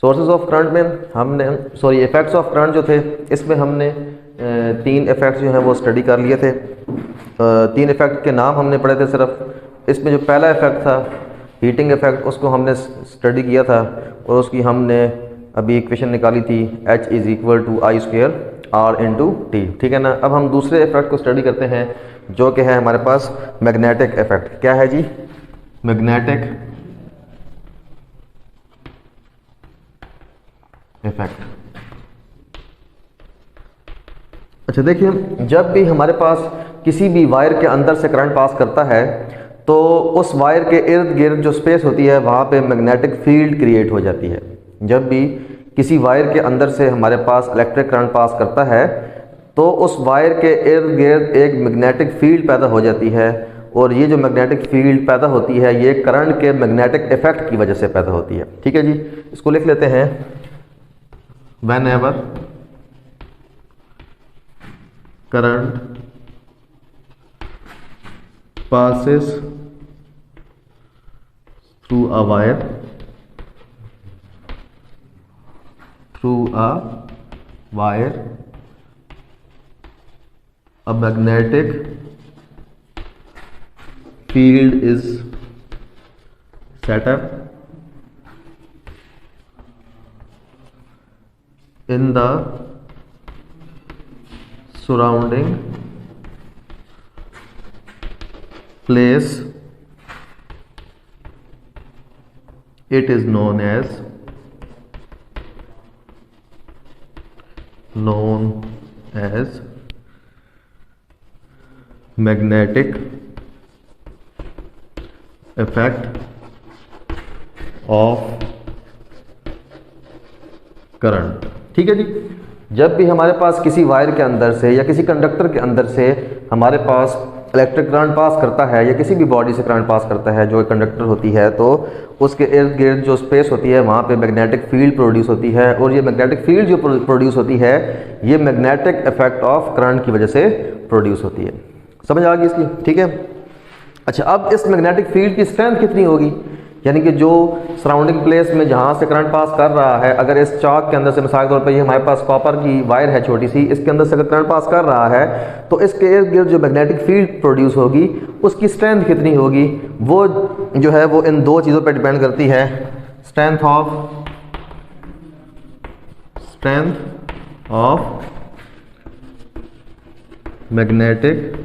Sources of current में हमने effects of current जो थे इसमें हमने 3 इफेक्ट्स जो हैं वो स्टडी कर लिए थे। 3 इफेक्ट के नाम हमने पढ़े थे सिर्फ। इसमें जो पहला इफेक्ट था हीटिंग इफेक्ट, उसको हमने स्टडी किया था और उसकी हमने अभी इक्वेशन निकाली थी H = I²R/T। ठीक है ना। अब हम दूसरे इफेक्ट को स्टडी करते हैं जो कि है हमारे पास मैग्नेटिक इफेक्ट। क्या है जी? Magnetic effect. अच्छा देखिए, जब भी हमारे पास किसी भी वायर के अंदर से करंट पास करता है तो उस वायर के इर्द गिर्द जो स्पेस होती है वहाँ पे मैग्नेटिक फील्ड क्रिएट हो जाती है। जब भी किसी वायर के अंदर से हमारे पास इलेक्ट्रिक करंट पास करता है तो उस वायर के इर्द गिर्द एक मैग्नेटिक फील्ड पैदा हो जाती है और ये जो मैग्नेटिक फील्ड पैदा होती है ये करंट के मैग्नेटिक इफेक्ट की वजह से पैदा होती है। ठीक है जी, इसको लिख लेते हैं। Whenever current passes through a wire, a magnetic field is set up in the surrounding place. It is known as magnetic effect of current. ठीक है जी। जब भी हमारे पास किसी वायर के अंदर से या किसी कंडक्टर के अंदर से हमारे पास इलेक्ट्रिक करंट पास करता है या किसी भी बॉडी से करंट पास करता है जो कंडक्टर होती है, तो उसके इर्द गिर्द जो स्पेस होती है वहाँ पे मैग्नेटिक फील्ड प्रोड्यूस होती है और ये मैग्नेटिक फील्ड जो प्रोड्यूस होती है ये मैग्नेटिक इफेक्ट ऑफ करंट की वजह से प्रोड्यूस होती है। समझ आ गई इसकी? ठीक है। अच्छा, अब इस मैग्नेटिक फील्ड की स्ट्रेंथ कितनी होगी, यानी कि जो सराउंडिंग प्लेस में जहाँ से करंट पास कर रहा है, अगर इस चाक के अंदर से मिसाल के तौर पर ये हमारे पास कॉपर की वायर है छोटी सी, इसके अंदर से अगर करंट पास कर रहा है तो इसके इर्द गिर्द जो मैग्नेटिक फील्ड प्रोड्यूस होगी उसकी स्ट्रेंथ कितनी होगी, वो जो है वो इन 2 चीज़ों पर डिपेंड करती है। स्ट्रेंथ ऑफ मैग्नेटिक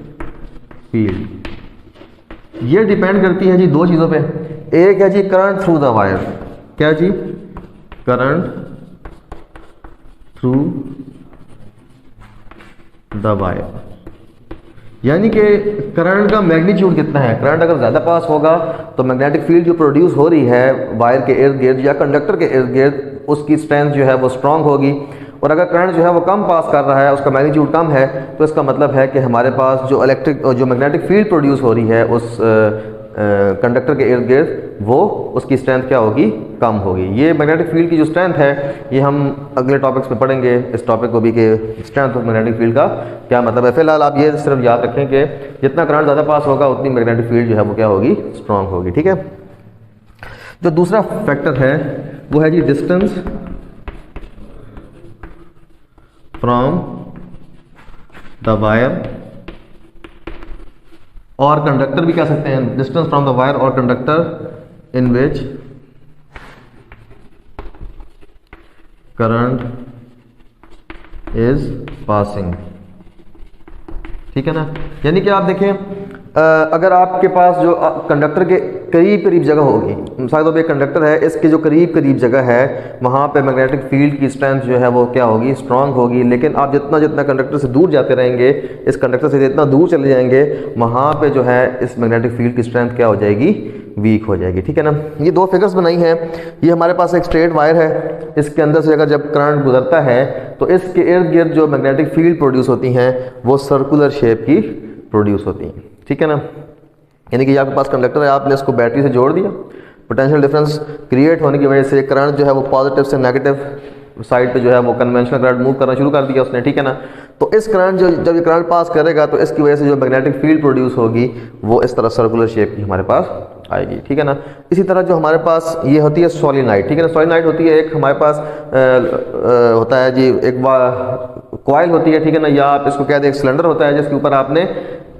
फील्ड ये डिपेंड करती है जी 2 चीज़ों पे। एक है जी करंट थ्रू द वायर। क्या जी? करंट थ्रू द वायर, यानी कि करंट का मैग्नीट्यूड कितना है। करंट अगर ज़्यादा पास होगा तो मैग्नेटिक फील्ड जो प्रोड्यूस हो रही है वायर के इर्द गिर्द या कंडक्टर के इर्द गिर्द उसकी स्ट्रेंथ जो है वो स्ट्रांग होगी। और अगर करंट जो है वो कम पास कर रहा है, उसका मैग्नीट्यूड कम है, तो इसका मतलब है कि हमारे पास जो मैग्नेटिक फील्ड प्रोड्यूस हो रही है उस कंडक्टर के इर्द गिर्द वो उसकी स्ट्रेंथ क्या होगी? कम होगी। ये मैग्नेटिक फील्ड की जो स्ट्रेंथ है ये हम अगले टॉपिक्स में पढ़ेंगे इस टॉपिक को भी कि स्ट्रेंथ ऑफ मैग्नेटिक फील्ड का क्या मतलब है। फिलहाल आप ये सिर्फ याद रखें कि जितना करंट ज़्यादा पास होगा उतनी मैग्नेटिक फील्ड जो है वो क्या होगी? स्ट्रांग होगी। ठीक है। जो दूसरा फैक्टर है वो है जी डिस्टेंस फ्रॉम द वायर और कंडक्टर भी कह सकते हैं। डिस्टेंस फ्रॉम द वायर और conductor in which current is passing. ठीक है ना। यानी कि आप देखें अगर आपके पास जो कंडक्टर के करीब करीब जगह होगी, मिसाल तो एक कंडक्टर है, इसके जो करीब करीब जगह है वहाँ पे मैग्नेटिक फील्ड की स्ट्रेंथ जो है वो क्या होगी? स्ट्रांग होगी। लेकिन आप जितना जितना कंडक्टर से दूर जाते रहेंगे, इस कंडक्टर से जितना दूर चले जाएंगे, वहाँ पे जो है इस मैग्नेटिक फील्ड की स्ट्रेंथ क्या हो जाएगी? वीक हो जाएगी। ठीक है ना। ये 2 फिगर्स बनाई हैं। ये हमारे पास एक स्ट्रेट वायर है, इसके अंदर से अगर जब करंट गुजरता है तो इसके इर्द गिर्द जो मैग्नेटिक फील्ड प्रोड्यूस होती हैं वो सर्कुलर शेप की प्रोड्यूस होती हैं। ठीक है ना। यानी कि आपके पास कंडक्टर है, आपने इसको बैटरी से जोड़ दिया, पोटेंशियल डिफरेंस क्रिएट होने की वजह से करंट जो है वो पॉजिटिव से नेगेटिव साइड पे जो है वो कन्वेंशनल करंट मूव करना शुरू कर दिया उसने। ठीक है ना। तो इस करंट जब ये करंट पास करेगा तो इसकी वजह से जो मैग्नेटिक फील्ड प्रोड्यूस होगी वो इस तरह सर्कुलर शेप की हमारे पास आएगी, ठीक है ना। इसी तरह जो हमारे पास ये होती है सोलिनाइड, ठीक है ना। सोलिनाइड होती है एक हमारे पास होता है जी एक कॉइल होती है, ठीक है ना, या आप इसको कह दें एक सिलेंडर होता है जिसके ऊपर आपने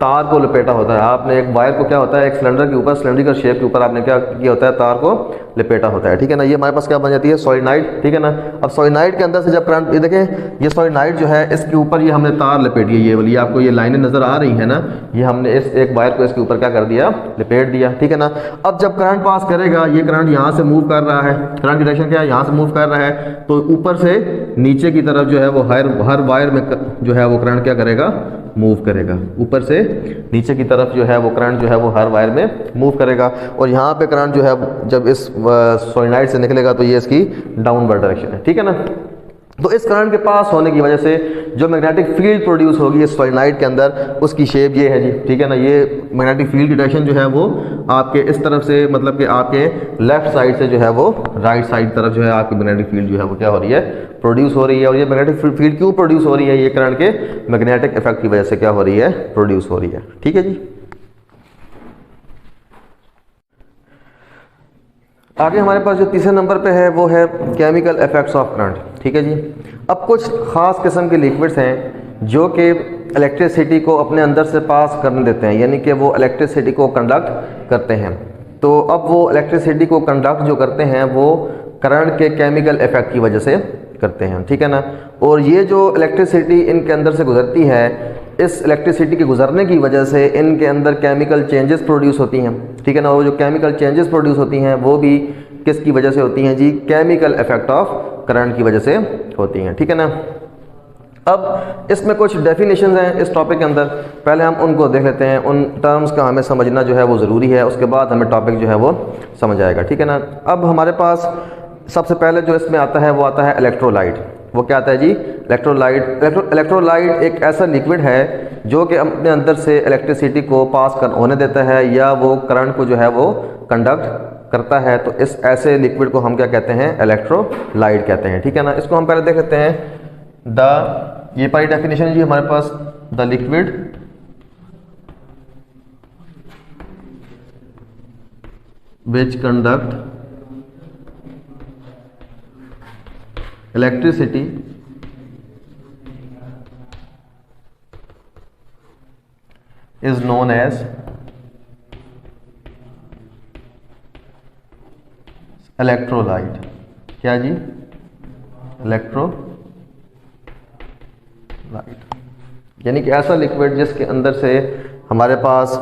तार को लपेटा होता है। आपने एक वायर को क्या होता है एक सिलेंडर के ऊपर, सिलेंड्रिकल शेप के ऊपर आपने क्या किया होता है तार को लपेटा होता है, ठीक है ना। ये हमारे पास क्या बन जाती है सोलिनाइड, ठीक है ना। अब सोलिनाइड के अंदर से जब करंट, ये देखें ये सोलिनाइड जो है इसके ऊपर ये हमने तार लपेटी है, ये वाली आपको ये लाइनें नजर आ रही है ना, ये हमने इस एक वायर को इसके ऊपर क्या कर दिया लपेट दिया, ठीक है ना। अब जब करंट पास करेगा, ये करंट यहाँ से मूव कर रहा है, करंट की डायरेक्शन क्या है यहाँ से मूव कर रहा है, तो ऊपर से नीचे की तरफ जो है वो हर वायर में जो है वो करंट क्या करेगा मूव करेगा, ऊपर से नीचे की तरफ जो है वो करंट जो है वो हर वायर में मूव करेगा। और यहाँ पे करंट जो है जब इस सोलिनॉइड से निकलेगा तो ये इसकी डाउनवर्ड डायरेक्शन है, ठीक है ना। तो इस करंट के पास होने की वजह से जो मैग्नेटिक फील्ड प्रोड्यूस होगी इस सोलिनॉइड के अंदर, उसकी शेप ये है जी, ठीक है ना। ये मैग्नेटिक फील्ड की डायरेक्शन जो है वो आपके इस तरफ से, मतलब कि आपके लेफ्ट साइड से जो है वो राइट साइड तरफ जो है आपकी मैग्नेटिक फील्ड जो है वो क्या हो रही है प्रोड्यूस हो रही है। और ये मैग्नेटिक फील्ड क्यों प्रोड्यूस हो रही है, ये करंट के मैग्नेटिक इफेक्ट की वजह से क्या हो रही है प्रोड्यूस हो रही है, ठीक है जी। आगे हमारे पास जो तीसरे नंबर पे है वो है केमिकल इफेक्ट्स ऑफ करंट, ठीक है जी। अब कुछ ख़ास किस्म के लिक्विड्स हैं जो कि इलेक्ट्रिसिटी को अपने अंदर से पास करने देते हैं, यानी कि वो इलेक्ट्रिसिटी को कंडक्ट करते हैं। तो अब वो इलेक्ट्रिसिटी को कंडक्ट जो करते हैं वो करंट के केमिकल इफेक्ट की वजह से करते हैं, ठीक है ना। और ये जो इलेक्ट्रिसिटी इनके अंदर से गुजरती है, इस इलेक्ट्रिसिटी के गुजरने की वजह से इनके अंदर केमिकल चेंजेस प्रोड्यूस होती हैं, ठीक है ना। वो जो केमिकल चेंजेस प्रोड्यूस होती हैं वो भी किसकी वजह से होती हैं जी, केमिकल इफेक्ट ऑफ करंट की वजह से होती हैं, ठीक है ना। अब इसमें कुछ डेफिनेशंस हैं इस टॉपिक के अंदर, पहले हम उनको देख लेते हैं। उन टर्म्स का हमें समझना जो है वो ज़रूरी है, उसके बाद हमें टॉपिक जो है वो समझ आएगा, ठीक है ना। अब हमारे पास सबसे पहले जो इसमें आता है वो आता है इलेक्ट्रोलाइट। वो क्या आता है जी इलेक्ट्रोलाइट। इलेक्ट्रोलाइट एक ऐसा लिक्विड है जो कि अपने अंदर से इलेक्ट्रिसिटी को पास होने देता है या वो करंट को जो है वो कंडक्ट करता है। तो इस ऐसे लिक्विड को हम क्या कहते हैं इलेक्ट्रोलाइट कहते हैं, ठीक है ना। इसको हम पहले देख लेते हैं। ये पहली डेफिनेशन है जी हमारे पास, the liquid which conduct electricity is known as electrolyte। क्या जी इलेक्ट्रोलाइट, यानी कि ऐसा लिक्विड जिसके अंदर से हमारे पास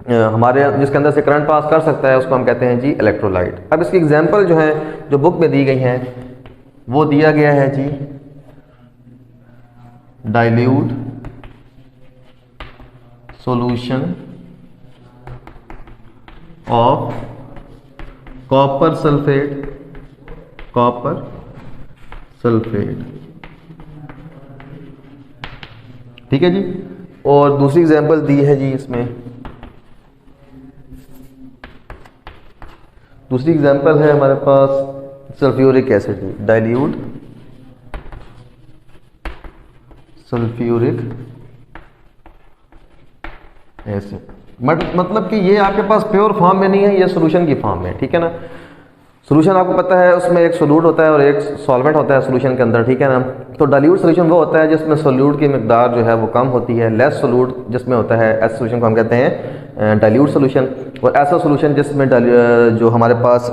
जिसके अंदर से करंट पास कर सकता है उसको हम कहते हैं जी इलेक्ट्रोलाइट। अब इसकी एग्जांपल जो है जो बुक में दी गई हैं वो दिया गया है जी dilute solution of copper sulphate, ठीक है जी। और दूसरी एग्जांपल दी है जी इसमें, दूसरी एग्जांपल है हमारे पास sulphuric acid, dilute sulphuric acid. मतलब कि ये आपके पास प्योर फॉर्म में नहीं है, ये सोल्यूशन की फॉर्म में, ठीक है ना। सोल्यूशन आपको पता है उसमें एक सोल्यूट होता है और एक सॉल्वेंट होता है सोल्यूशन के अंदर, ठीक है ना। तो डाइल्यूट सोल्यूशन वो होता है जिसमें सोल्यूट की मिकदार जो है वो कम होती है, लेस सोल्यूट जिसमें होता है, ऐसे सोल्यूशन को हम कहते हैं डाइल्यूट सोल्यूशन। और ऐसा सोल्यूशन जिसमें जो हमारे पास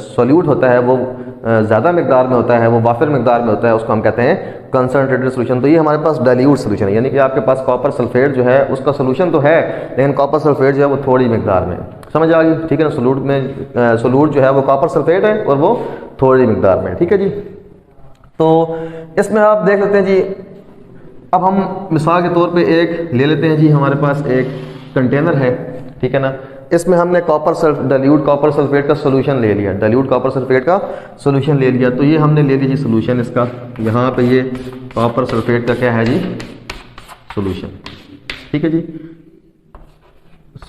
सोल्यूट होता है वो ज़्यादा मिकदार में होता है, वो वाफिर मिकदार में होता है, उसको हम कहते हैं कंसनट्रेटेड सोल्यूशन। तो ये हमारे पास डाइल्यूट सोल्यूशन है, यानी कि आपके पास कॉपर सल्फेट जो है उसका सोल्यूशन तो है लेकिन कॉपर सल्फेट जो है वो थोड़ी मिकदार में, समझ आ गई, ठीक है ना। सोल्यूट जो है वो कॉपर सल्फेट है और वो थोड़ी मिकदार में, ठीक है जी। तो इसमें आप देख लेते हैं जी, अब हम मिसाल के तौर पे एक ले लेते हैं जी, हमारे पास एक कंटेनर है, ठीक है ना। इसमें हमने डाइल्यूट कॉपर सल्फेट का सोल्यूशन ले लिया, डाइल्यूट कॉपर सल्फेट का सोल्यूशन ले लिया। तो ये हमने ले लिया जी सोल्यूशन इसका, यहाँ पे ये कॉपर सल्फेट का क्या है जी सोल्यूशन, ठीक है जी।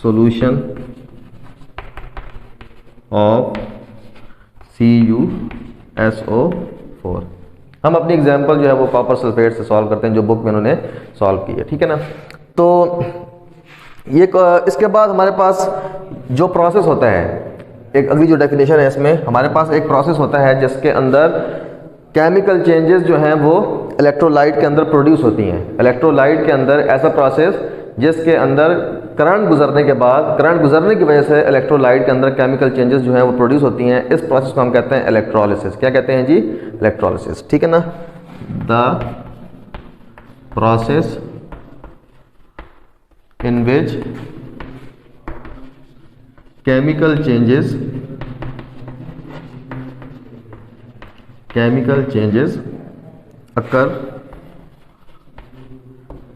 Solution of CuSO4। हम अपनी एग्जांपल जो है वो कॉपर सल्फेट से सॉल्व करते हैं जो बुक में उन्होंने सॉल्व की है, ठीक है ना। तो ये इसके बाद हमारे पास जो प्रोसेस होता है, एक अगली जो डेफिनेशन है इसमें, हमारे पास एक प्रोसेस होता है जिसके अंदर केमिकल चेंजेस जो हैं वो इलेक्ट्रोलाइट के अंदर प्रोड्यूस होती हैं। इलेक्ट्रोलाइट के अंदर ऐसा प्रोसेस जिसके अंदर करंट गुजरने के बाद, करंट गुजरने की वजह से इलेक्ट्रोलाइट के अंदर केमिकल चेंजेस जो हैं वो प्रोड्यूस होती हैं। इस प्रोसेस को हम कहते हैं इलेक्ट्रोलिसिस। क्या कहते हैं जी? इलेक्ट्रोलिसिस। ठीक है ना। The process in which chemical changes occur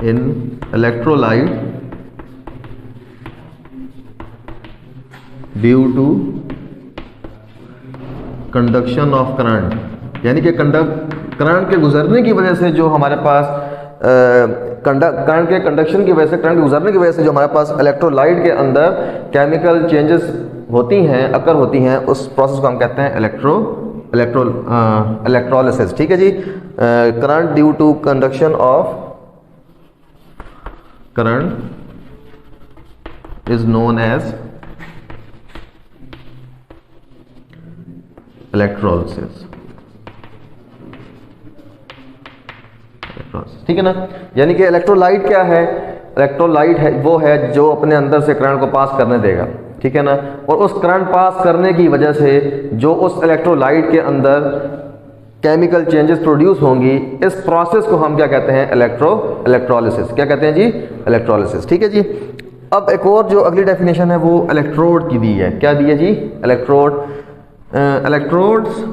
in electrolyte due to conduction of current, यानी कि करंट के गुजरने की वजह से जो हमारे पास करंट के कंडक्शन की वजह से, करंट गुजरने की वजह से जो हमारे पास इलेक्ट्रोलाइट के अंदर केमिकल चेंजेस होती हैं, अकर होती हैं, उस प्रोसेस को हम कहते हैं इलेक्ट्रोलिसिस। ठीक है जी। Current due to conduction of current is known as electrolysis. ठीक है ना। यानी कि इलेक्ट्रोलाइट क्या है? इलेक्ट्रोलाइट है वो है जो अपने अंदर से करंट को पास करने देगा। ठीक है ना। और उस करंट पास करने की वजह से जो उस इलेक्ट्रोलाइट के अंदर केमिकल चेंजेस प्रोड्यूस होंगी, इस प्रोसेस को हम क्या कहते हैं? इलेक्ट्रोलिसिस। क्या कहते हैं जी? इलेक्ट्रोलिसिस। ठीक है जी। अब एक और जो अगली डेफिनेशन है वो इलेक्ट्रोड की दी है। क्या दी है जी? Electrode. Electrodes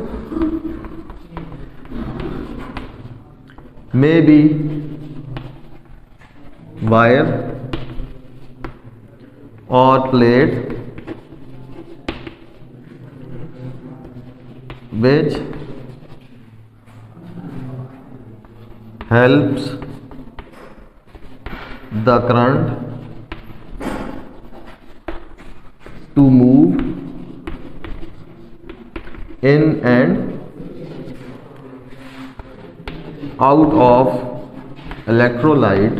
may be wire or plate which helps the current to move in and out of electrolyte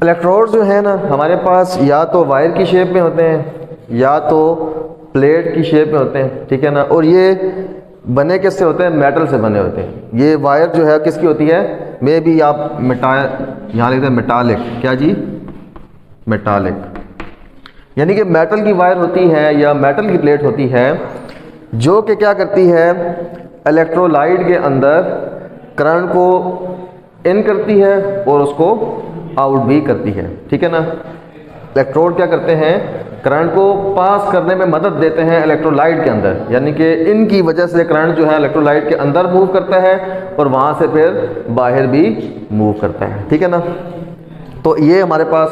electrodes जो है ना हमारे पास या तो वायर की शेप में होते हैं या तो प्लेट की शेप में होते हैं। ठीक है ना। और ये बने किससे होते हैं? मेटल से बने होते हैं। ये वायर जो है किसकी होती है? मे भी आप यहाँ लिखते हैं मेटालिक। क्या जी? मेटालिक। यानी कि मेटल की वायर होती है या मेटल की प्लेट होती है जो कि क्या करती है? इलेक्ट्रोलाइट के अंदर करंट को इन करती है और उसको आउट भी करती है। ठीक है ना। इलेक्ट्रोड क्या करते हैं? करंट को पास करने में मदद देते हैं इलेक्ट्रोलाइट के अंदर, यानी कि इनकी वजह से करंट जो है इलेक्ट्रोलाइट के अंदर मूव करता है और वहाँ से फिर बाहर भी मूव करता है। ठीक है ना। तो ये हमारे पास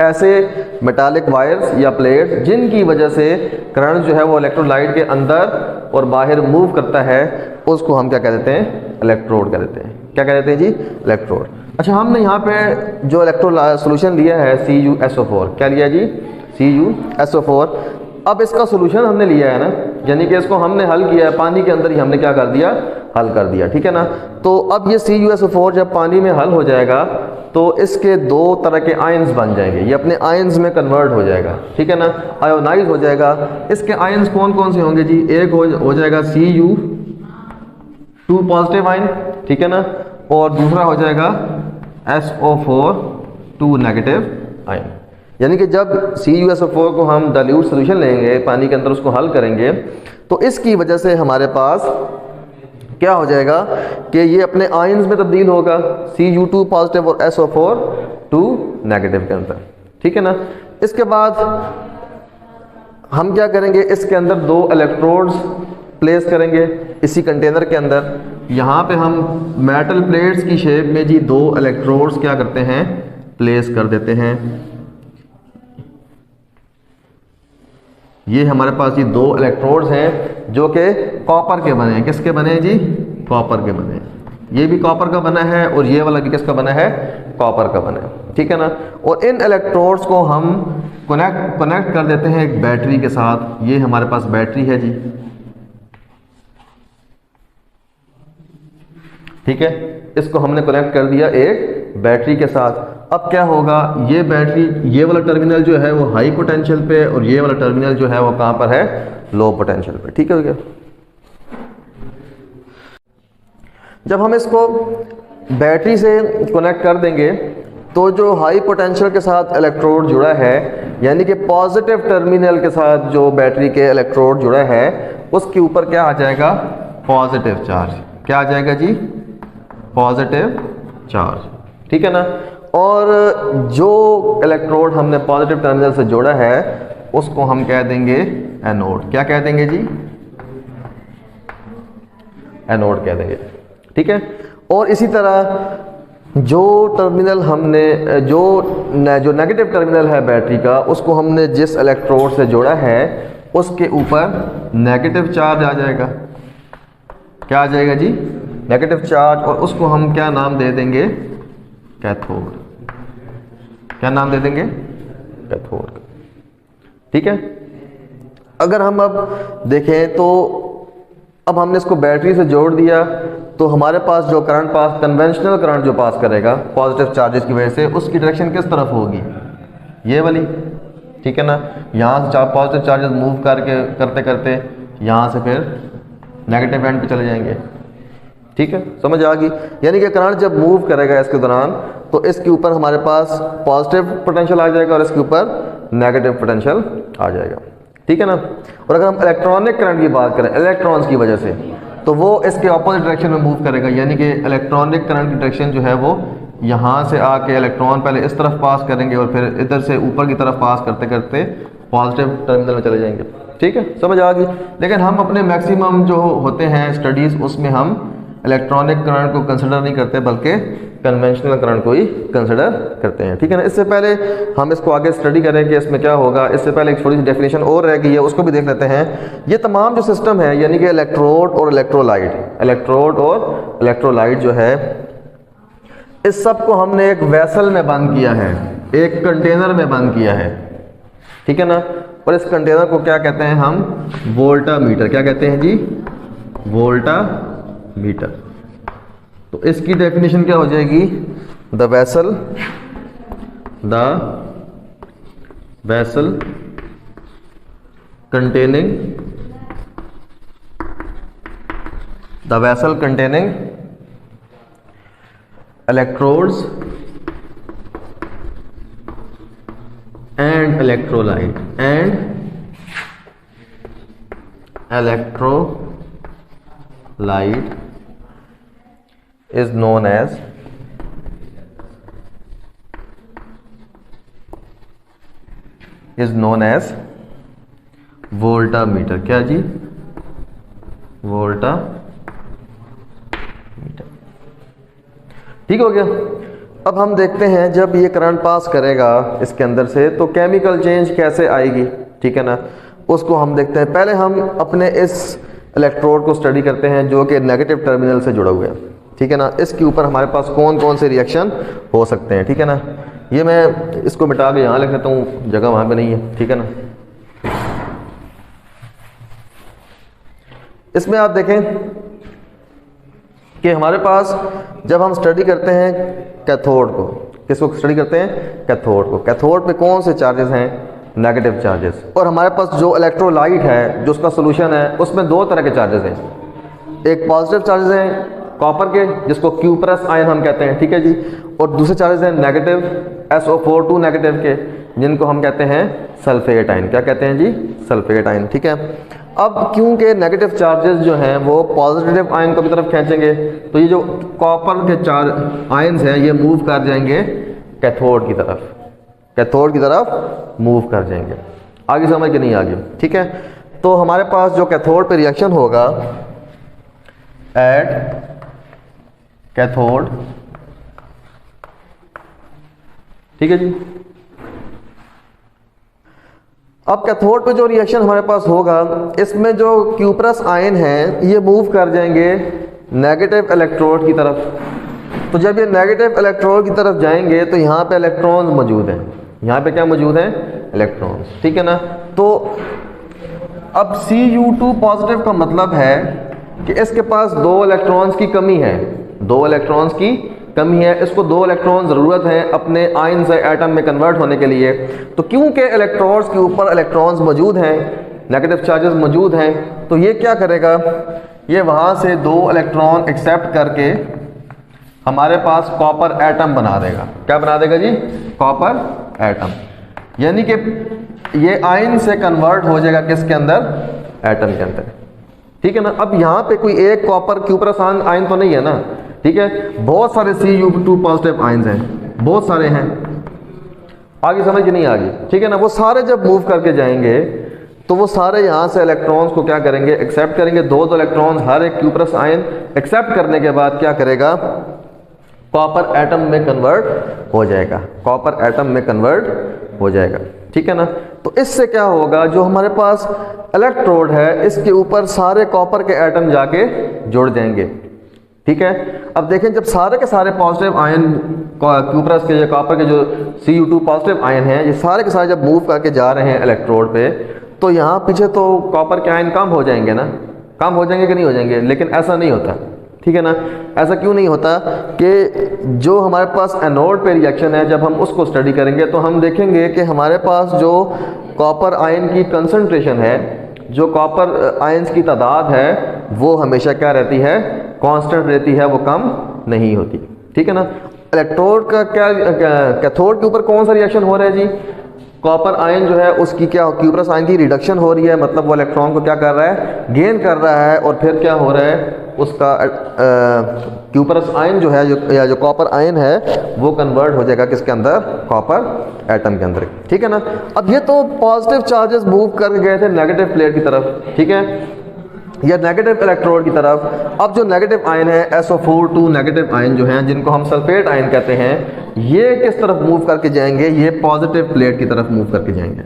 ऐसे मेटालिक वायर्स या प्लेट्स जिनकी वजह से करंट जो है वो इलेक्ट्रोलाइट के अंदर और बाहर मूव करता है, उसको हम क्या कह देते हैं? इलेक्ट्रोड कह देते हैं। क्या कह देते हैं जी? इलेक्ट्रोड। अच्छा, हमने यहाँ पे जो सोल्यूशन लिया है CuSO4, क्या लिया जी? CuSO4। अब इसका सोल्यूशन हमने लिया है ना, यानी कि इसको हमने हल किया है, पानी के अंदर ही हमने क्या कर दिया? हल कर दिया। ठीक है ना। तो अब ये CuSO4 जब पानी में हल हो जाएगा तो इसके दो तरह के आयंस बन जाएंगे, ये अपने आयंस में कन्वर्ट हो जाएगा। ठीक है ना। आयोनाइज हो जाएगा। इसके आयंस कौन कौन से होंगे जी? एक हो जाएगा Cu2 पॉजिटिव आयन। ठीक है ना। और दूसरा हो जाएगा SO4 2 नेगेटिव आयन। यानी कि जब CuSO4 को हम डाइल्यूट सोल्यूशन लेंगे, पानी के अंदर उसको हल करेंगे, तो इसकी वजह से हमारे पास क्या हो जाएगा कि ये अपने आयंस में तब्दील होगा, Cu2 पॉजिटिव और SO4 2 नेगेटिव के अंदर। ठीक है ना। इसके बाद हम क्या करेंगे? इसके अंदर दो इलेक्ट्रोड्स प्लेस करेंगे इसी कंटेनर के अंदर। यहाँ पे हम मेटल प्लेट्स की शेप में जी दो इलेक्ट्रोड्स क्या करते हैं? प्लेस कर देते हैं। ये हमारे पास ये दो इलेक्ट्रोड्स हैं जो कि कॉपर के बने हैं। किसके बने हैं जी? कॉपर के बने हैं। ये भी कॉपर का बना है और ये वाला भी किसका बना है? कॉपर का बना है। ठीक है ना। और इन इलेक्ट्रोड्स को हम कनेक्ट कर देते हैं एक बैटरी के साथ। ये हमारे पास बैटरी है जी। ठीक है। इसको हमने कनेक्ट कर दिया एक बैटरी के साथ अब क्या होगा, ये बैटरी, ये वाला टर्मिनल जो है वो हाई पोटेंशियल पे और ये वाला टर्मिनल जो है वो कहाँ पर है, लो पोटेंशियल पे। ठीक है क्या? जब हम इसको बैटरी से कनेक्ट कर देंगे तो जो हाई पोटेंशियल के साथ इलेक्ट्रोड जुड़ा है, यानी कि पॉजिटिव टर्मिनल के साथ जो बैटरी के इलेक्ट्रोड जुड़ा है, उसके ऊपर क्या आ जाएगा, पॉजिटिव चार्ज। क्या आ जाएगा जी, पॉजिटिव चार्ज। ठीक है ना। और जो इलेक्ट्रोड हमने पॉजिटिव टर्मिनल से जोड़ा है उसको हम कह देंगे एनोड। क्या कह देंगे जी, एनोड कह देंगे। ठीक है। और इसी तरह जो टर्मिनल हमने जो नेगेटिव टर्मिनल है बैटरी का, उसको हमने जिस इलेक्ट्रोड से जोड़ा है उसके ऊपर नेगेटिव चार्ज आ जाएगा। क्या आ जाएगा जी, नेगेटिव चार्ज। और उसको हम क्या नाम दे देंगे, कैथोड। क्या नाम दे देंगे, कैथोड। ठीक है। अगर हम अब देखें तो अब हमने इसको बैटरी से जोड़ दिया तो हमारे पास जो करंट पास, कन्वेंशनल करंट जो पास करेगा पॉजिटिव चार्जेस की वजह से, उसकी डायरेक्शन किस तरफ होगी, ये वाली। ठीक है ना। यहाँ से पॉजिटिव चार्जेस मूव करते करते यहाँ से फिर नेगेटिव एंड पे चले जाएंगे। ठीक है, समझ आ गई। यानी कि करंट जब मूव करेगा इसके दौरान तो इसके ऊपर हमारे पास पॉजिटिव पोटेंशियल आ जाएगा और इसके ऊपर नेगेटिव पोटेंशियल आ जाएगा। ठीक है ना। और अगर हम इलेक्ट्रॉनिक करंट की बात करें इलेक्ट्रॉन्स की वजह से, तो वो इसके ऑपोजिट डायरेक्शन में मूव करेगा। यानी कि इलेक्ट्रॉनिक करंट की डायरेक्शन जो है वो यहाँ से आके इलेक्ट्रॉन पहले इस तरफ पास करेंगे और फिर इधर से ऊपर की तरफ पास करते करते पॉजिटिव टर्मिनल में चले जाएंगे। ठीक है, समझ आ गई। लेकिन हम अपने मैक्सिमम जो होते हैं स्टडीज़, उसमें हम इलेक्ट्रॉनिक करंट को कंसिडर नहीं करते बल्कि कन्वेंशनल करंट को ही कंसिडर करते हैं। ठीक है ना। इससे पहले हम इसको आगे स्टडी करें कि इसमें क्या होगा, इससे पहले एक थोड़ी सी डेफिनेशन और रह गई है, उसको भी देख लेते हैं। ये तमाम जो सिस्टम है, यानी कि इलेक्ट्रोड और इलेक्ट्रोलाइट जो है, इस सब को हमने एक वेसल में बंद किया है, एक कंटेनर में बंद किया है। ठीक है ना। और इस कंटेनर को क्या कहते हैं हम, वोल्टामीटर। क्या कहते हैं जी, वोल्टामीटर। तो इसकी डेफिनेशन क्या हो जाएगी, the vessel containing electrodes and electrolyte is known as voltameter. क्या जी, वोल्टामीटर। ठीक हो गया। अब हम देखते हैं जब ये करंट पास करेगा इसके अंदर से तो केमिकल चेंज कैसे आएगी। ठीक है ना, उसको हम देखते हैं। पहले हम अपने इस इलेक्ट्रोड को स्टडी करते हैं जो कि नेगेटिव टर्मिनल से जुड़ा हुआ है। ठीक है ना। इसके ऊपर हमारे पास कौन कौन से रिएक्शन हो सकते हैं। ठीक है ना। ये मैं इसको मिटा के यहाँ लिख देता हूँ, जगह वहाँ पे नहीं है। ठीक है ना। इसमें आप देखें कि हमारे पास जब हम स्टडी करते हैं कैथोड को, किसको स्टडी करते हैं, कैथोड को। कैथोड पे कौन से चार्जेस हैं, नेगेटिव चार्जेस। और हमारे पास जो इलेक्ट्रोलाइट है, जो उसका सोल्यूशन है, उसमें दो तरह के चार्जेस हैं। एक पॉजिटिव चार्जेस हैं कॉपर के, जिसको क्यूपरस आयन हम कहते हैं। ठीक है जी। और दूसरे चार्जेस हैं नेगेटिव SO4 नेगेटिव के, जिनको हम कहते हैं सल्फेट आयन। क्या कहते हैं जी, सल्फेट आयन। ठीक है। अब क्योंकि नेगेटिव चार्जेस जो हैं वो पॉजिटिव आयन को भी तरफ खींचेंगे, तो ये जो कॉपर के चार आयन्स हैं ये मूव कर जाएंगे कैथोड की तरफ मूव कर जाएंगे। आगे समझ के नहीं आगे। ठीक है। तो हमारे पास जो कैथोड पे रिएक्शन होगा एट कैथोड। ठीक है जी। अब कैथोड पे जो रिएक्शन हमारे पास होगा, इसमें जो क्यूपरस आयन है ये मूव कर जाएंगे नेगेटिव इलेक्ट्रोड की तरफ। तो जब ये नेगेटिव इलेक्ट्रोड की तरफ जाएंगे तो यहाँ पे इलेक्ट्रॉन्स मौजूद हैं। यहाँ पे क्या मौजूद हैं, इलेक्ट्रॉन्स। ठीक है ना। तो अब Cu2 पॉजिटिव का मतलब है कि इसके पास दो इलेक्ट्रॉन्स की कमी है, कमी है, इसको 2 इलेक्ट्रॉन ज़रूरत है अपने आयन से एटम में कन्वर्ट होने के लिए। तो क्योंकि इलेक्ट्रॉन्स के ऊपर इलेक्ट्रॉन्स मौजूद हैं, नेगेटिव चार्जेस मौजूद हैं, तो ये क्या करेगा, ये वहाँ से 2 इलेक्ट्रॉन एक्सेप्ट करके हमारे पास कॉपर एटम बना देगा। क्या बना देगा जी? Copper atom. यानी कि ये आयन से कन्वर्ट हो जाएगा किसके अंदर? एटम के अंदर। ठीक है ना। अब यहाँ पे कोई एक कॉपर क्यूप्रस आयन तो नहीं है ना, ठीक है, बहुत सारे Cu2 पॉजिटिव आयन्स हैं, बहुत सारे हैं। आगे समझ नहीं आ गई? ठीक है ना। वो सारे जब मूव करके जाएंगे तो वो सारे यहाँ से इलेक्ट्रॉन्स को क्या करेंगे? एक्सेप्ट करेंगे। 2 इलेक्ट्रॉन्स हर एक क्यूप्रस आयन एक्सेप्ट करने के बाद क्या करेगा? कॉपर एटम में कन्वर्ट हो जाएगा, कॉपर एटम में कन्वर्ट हो जाएगा। ठीक है ना। तो इससे क्या होगा, जो हमारे पास इलेक्ट्रोड है इसके ऊपर सारे कॉपर के एटम जाके जुड़ जाएंगे। ठीक है। अब देखें, जब सारे के सारे पॉजिटिव आयन क्यूप्रस के या कॉपर के जो Cu2 पॉजिटिव आयन हैं, ये सारे के सारे जब मूव करके जा रहे हैं इलेक्ट्रोड पे, तो यहाँ पीछे तो कॉपर के आयन कम हो जाएंगे ना, कम हो जाएंगे कि नहीं हो जाएंगे? लेकिन ऐसा नहीं होता। ठीक है ना। ऐसा क्यों नहीं होता कि जो हमारे पास एनोड पे रिएक्शन है, जब हम उसको स्टडी करेंगे तो हम देखेंगे कि हमारे पास जो कॉपर आयन की कंसंट्रेशन है, जो कॉपर आयन्स की तादाद है, वो हमेशा क्या रहती है? कांस्टेंट रहती है, वो कम नहीं होती। ठीक है ना। इलेक्ट्रोड का क्या, कैथोड के ऊपर कौन सा रिएक्शन हो रहा है जी? कॉपर आयन जो है उसकी क्या, क्यूप्रस आयन की रिडक्शन हो रही है, मतलब वो इलेक्ट्रॉन को क्या कर रहा है? गेन कर रहा है। और फिर क्या हो रहा है? उसका क्यूप्रस आयन जो है, या जो कॉपर आयन है, वो कन्वर्ट हो जाएगा किसके अंदर? कॉपर एटम के अंदर। ठीक है ना। अब ये तो पॉजिटिव चार्जेस मूव कर गए थे नेगेटिव प्लेट की तरफ, ठीक है, या नेगेटिव इलेक्ट्रोड की तरफ। अब जो नेगेटिव आयन है, SO4 नेगेटिव आयन जो हैं, जिनको हम सल्फेट आयन कहते हैं, ये किस तरफ मूव करके जाएंगे? ये पॉजिटिव प्लेट की तरफ मूव करके जाएंगे।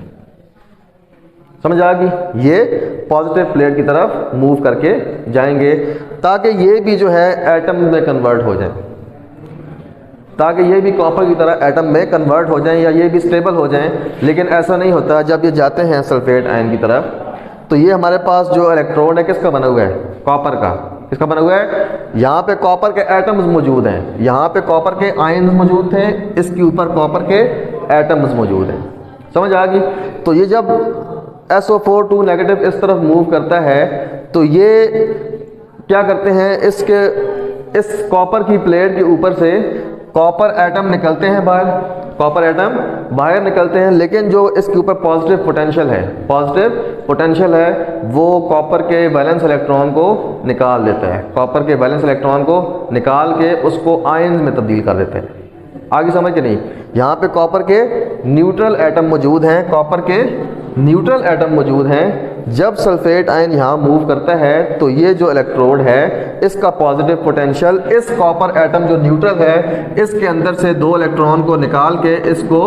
समझ आ गई? ये पॉजिटिव प्लेट की तरफ मूव करके जाएंगे ताकि ये भी जो है एटम में कन्वर्ट हो जाए, ताकि ये भी कॉपर की तरह एटम में कन्वर्ट हो जाएं, या ये भी स्टेबल हो जाएं। लेकिन ऐसा नहीं होता। जब ये जाते हैं सल्फेट आयन की तरफ, तो ये हमारे पास जो इलेक्ट्रोड है किसका बना हुआ है? कॉपर का। किसका बना हुआ है? यहाँ पे कॉपर के एटम्स मौजूद हैं, यहाँ पे कॉपर के आयन्स मौजूद थे, इसके ऊपर कॉपर के एटम्स मौजूद हैं। समझ आ गई? तो ये जब SO4 नेगेटिव इस तरफ मूव करता है, तो ये क्या करते हैं? इस कॉपर की प्लेट के ऊपर से कॉपर एटम निकलते हैं बाहर, कॉपर एटम बाहर निकलते हैं। लेकिन जो इसके ऊपर पॉजिटिव पोटेंशियल है, वो कॉपर के वैलेंस इलेक्ट्रॉन को निकाल देता है, कॉपर के वैलेंस इलेक्ट्रॉन को निकाल के उसको आयन्स में तब्दील कर देते हैं। आगे समझ के नहीं? यहाँ पे कॉपर के न्यूट्रल एटम मौजूद हैं, कॉपर के न्यूट्रल एटम मौजूद हैं। जब सल्फेट आयन यहाँ मूव करता है, तो ये जो इलेक्ट्रोड है, इसका पॉजिटिव पोटेंशियल इस कॉपर एटम जो न्यूट्रल है, इसके अंदर से 2 इलेक्ट्रॉन को निकाल के इसको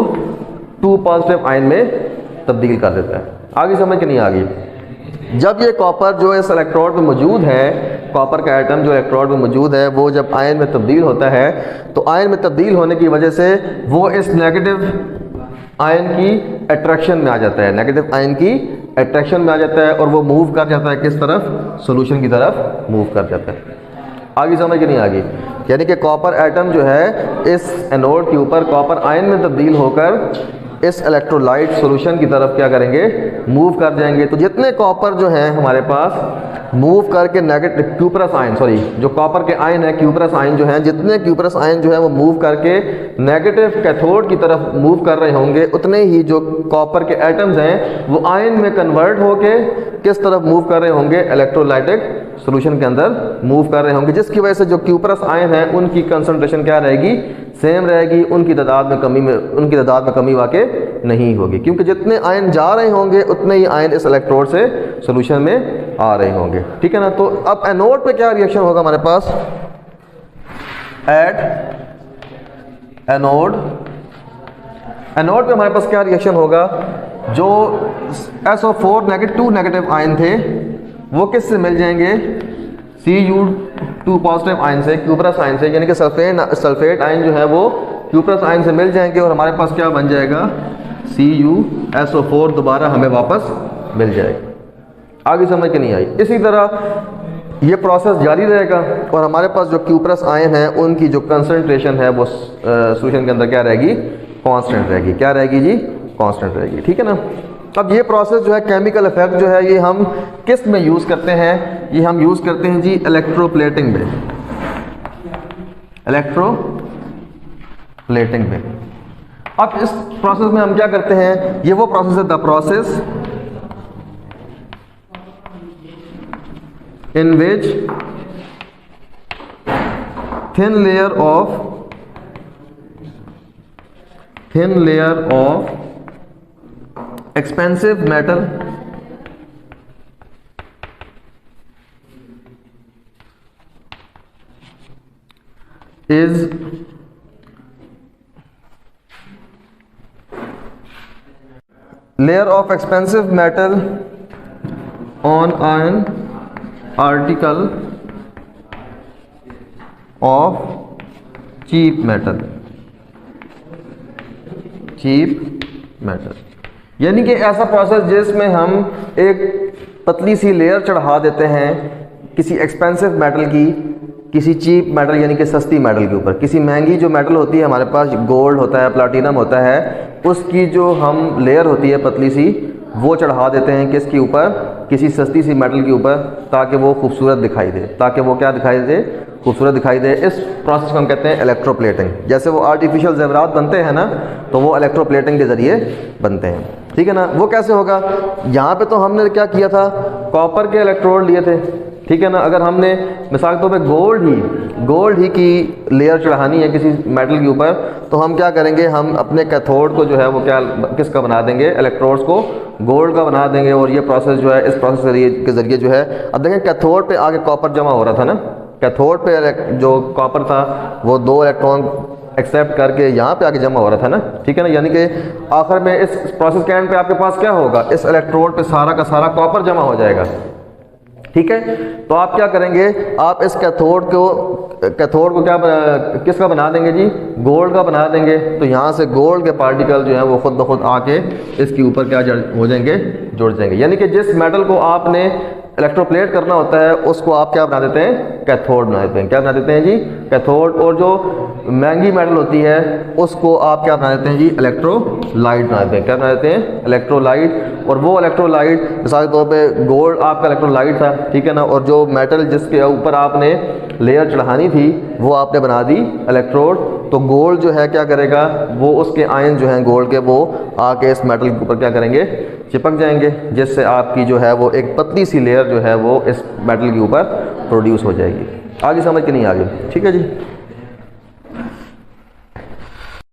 2 पॉजिटिव आयन में तब्दील कर देता है। आगे समझ के नहीं आ गई? जब ये कॉपर जो इस इलेक्ट्रोड में मौजूद है, कॉपर का एटम जो इलेक्ट्रोड में मौजूद है, वो जब आयन में तब्दील होता है, तो आयन में तब्दील होने की वजह से वो इस नेगेटिव आयन की अट्रैक्शन में आ जाता है, नेगेटिव आयन की अट्रैक्शन में आ जाता है, और वो मूव कर जाता है किस तरफ? सॉल्यूशन की तरफ मूव कर जाता है। आगे समझ के नहीं आ गई? यानी कि कॉपर एटम जो है इस एनोड के ऊपर कॉपर आयन में तब्दील होकर इस इलेक्ट्रोलाइट सॉल्यूशन की तरफ क्या करेंगे? मूव कर जाएंगे। तो जितने कॉपर जो हैं हमारे पास मूव करके नेगेटिव क्यूप्रस आयन, सॉरी, जो कॉपर के आयन है क्यूप्रस आयन जो हैं, जितने क्यूप्रस आयन जो है वो मूव करके नेगेटिव कैथोड की तरफ मूव कर रहे होंगे, उतने ही जो कॉपर के एटम्स हैं वो आयन में कन्वर्ट होके किस तरफ मूव कर रहे होंगे? इलेक्ट्रोलाइटिक सॉल्यूशन के अंदर मूव कर रहे होंगे, जिसकी वजह से जो क्यूप्रस आयन है उनकी कंसंट्रेशन क्या रहेगी? सेम रहेगी। उनकी तादाद में कमी वाकई नहीं होगी, क्योंकि जितने आयन जा रहे होंगे उतने ही आयन इस इलेक्ट्रोड से सॉल्यूशन में आ रहे होंगे। ठीक है ना। तो अब एनोड पे क्या रिएक्शन होगा हमारे पास? एट एनोड पे हमारे पास क्या रिएक्शन होगा? जो SO4 नेगेटिव आयन थे, वो किससे मिल जाएंगे? Cu2 पॉजिटिव आयन से, क्यूप्रस आयन से, यानी कि सल्फेट आयन जो है वो क्यूप्रस आयन से मिल जाएंगे, और हमारे पास क्या बन जाएगा? CuSO4 दोबारा हमें वापस मिल जाएगा। आगे समझ के नहीं आई? इसी तरह ये प्रोसेस जारी रहेगा और हमारे पास जो क्यूप्रस आयन है उनकी जो कंसंट्रेशन है वो सॉल्यूशन के अंदर क्या रहेगी, कांस्टेंट रहेगी। क्या रहेगी जी, कांस्टेंट रहेगी। ठीक है ना। अब ये प्रोसेस जो है केमिकल इफेक्ट जो है ये हम किस में यूज़ करते हैं, ये हम यूज़ करते हैं जी इलेक्ट्रोप्लेटिंग में। इलेक्ट्रोप्लेटिंग में। अब इस प्रोसेस में हम क्या करते हैं, ये वो प्रोसेस है the process in which thin layer of expensive metal is layer of expensive metal on an article of cheap metal। यानी कि ऐसा प्रोसेस जिसमें हम एक पतली सी लेयर चढ़ा देते हैं किसी एक्सपेंसिव मेटल की, किसी चीप मेटल यानी कि सस्ती मेटल के ऊपर। किसी महंगी जो मेटल होती है हमारे पास, गोल्ड होता है, प्लाटिनम होता है, उसकी जो हम लेयर होती है पतली सी, वो चढ़ा देते हैं किसके ऊपर, किसी सस्ती सी मेटल के ऊपर, ताकि वो खूबसूरत दिखाई दे, ताकि वो क्या दिखाई दे, खूबसूरत दिखाई दे। इस प्रोसेस को हम कहते हैं इलेक्ट्रोप्लेटिंग। जैसे वो आर्टिफिशियल जेवरात बनते हैं ना, तो वो इलेक्ट्रोप्लेटिंग के ज़रिए बनते हैं। ठीक है ना। वो कैसे होगा, यहाँ पे तो हमने क्या किया था, कॉपर के इलेक्ट्रोड लिए थे। ठीक है ना। अगर हमने मिसाल के तौर पे गोल्ड ही की लेयर चढ़ानी है किसी मेटल के ऊपर, तो हम क्या करेंगे, हम अपने कैथोड को जो है वो क्या किसका बना देंगे, इलेक्ट्रोड्स को गोल्ड का बना देंगे। और ये प्रोसेस जो है, इस प्रोसेस के ज़रिए जो है, अब देखें कैथोड पे आगे कॉपर जमा हो रहा था ना, कैथोड पे जो कॉपर था वो 2 इलेक्ट्रॉन एक्सेप्ट करके यहाँ पे आगे जमा हो रहा था ना। ठीक है ना। यानी कि आखिर में इस प्रोसेस के एंड पे आपके पास क्या होगा, इस इलेक्ट्रोड पे सारा का सारा कॉपर जमा हो जाएगा। ठीक है। तो आप क्या करेंगे, आप इस कैथोड को क्या किसका बना देंगे जी, गोल्ड का बना देंगे। तो यहाँ से गोल्ड के पार्टिकल जो है वो खुद ब खुद आके इसके ऊपर क्या हो जाएंगे, जुड़ जाएंगे। यानी कि जिस मेटल को आपने इलेक्ट्रोप्लेट करना होता है उसको आप क्या बना देते हैं, कैथोड बना देते हैं। क्या बना देते हैं जी, कैथोड। और जो महंगी मेटल होती है उसको आप क्या बना देते हैं जी, इलेक्ट्रोलाइट बना देते हैं। क्या बना देते हैं, इलेक्ट्रोलाइट। और वो इलेक्ट्रोलाइट मिसाल के तौर पे गोल्ड आपका इलेक्ट्रोलाइट था, ठीक है ना, और जो मेटल जिसके ऊपर आपने लेयर चढ़ानी थी वो आपने बना दी इलेक्ट्रोड। तो गोल्ड जो है क्या करेगा, वो उसके आयन जो हैं गोल्ड के वो आके इस मेटल के ऊपर क्या करेंगे, चिपक जाएंगे, जिससे आपकी जो है वो एक पतली सी लेयर जो है वो इस मेटल के ऊपर प्रोड्यूस हो जाएगी। आगे समझ के नहीं आगे। ठीक है जी।